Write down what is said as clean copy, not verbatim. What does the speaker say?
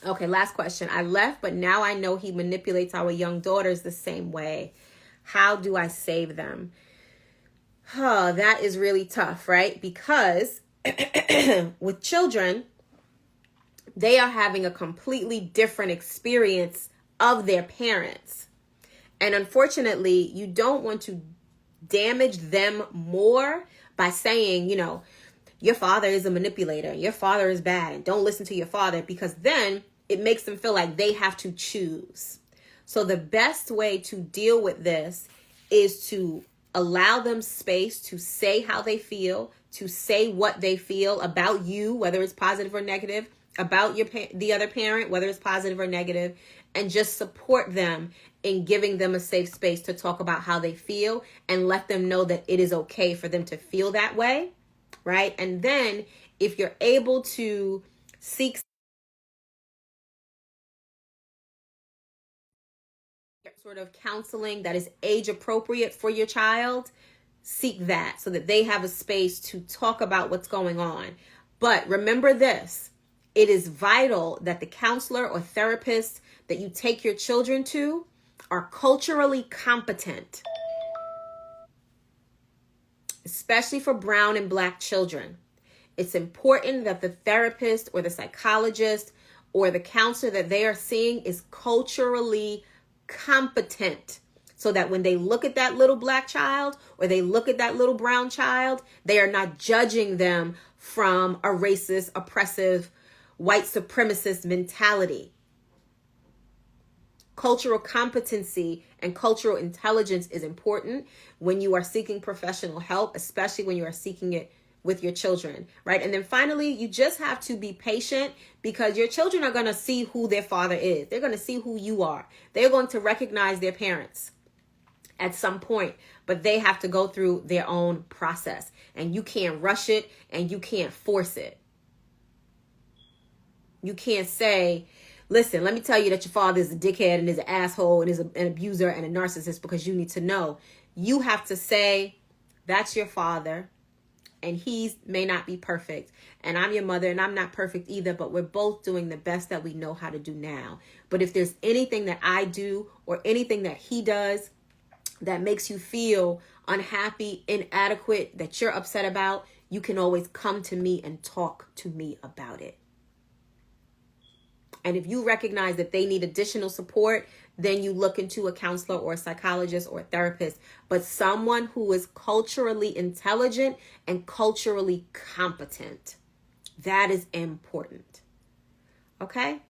Okay, last question. I left, but now I know he manipulates our young daughters the same way. How do I save them? Oh, that is really tough, right? Because with children, they are having a completely different experience of their parents. And unfortunately, you don't want to damage them more by saying, your father is a manipulator, your father is bad, and don't listen to your father, because then it makes them feel like they have to choose. So the best way to deal with this is to allow them space to say how they feel, to say what they feel about you, whether it's positive or negative, about the other parent, whether it's positive or negative, and just support them in giving them a safe space to talk about how they feel and let them know that it is okay for them to feel that way, right? And then if you're able to seek sort of counseling that is age appropriate for your child, seek that so that they have a space to talk about what's going on. But remember this, it is vital that the counselor or therapist that you take your children to are culturally competent, especially for brown and black children. It's important that the therapist or the psychologist or the counselor that they are seeing is culturally competent, so that when they look at that little black child or they look at that little brown child, they are not judging them from a racist, oppressive, white supremacist mentality. Cultural competency and cultural intelligence is important when you are seeking professional help, especially when you are seeking it with your children, right? And then finally, you just have to be patient, because your children are going to see who their father is. They're going to see who you are. They're going to recognize their parents at some point, but they have to go through their own process, and you can't rush it and you can't force it. You can't say, listen, let me tell you that your father is a dickhead and is an asshole and is an abuser and a narcissist, because you need to know. You have to say, that's your father, and he may not be perfect, and I'm your mother and I'm not perfect either, but we're both doing the best that we know how to do now. But if there's anything that I do or anything that he does that makes you feel unhappy, inadequate, that you're upset about, you can always come to me and talk to me about it. And if you recognize that they need additional support, then you look into a counselor or a psychologist or a therapist, but someone who is culturally intelligent and culturally competent. That is important. Okay?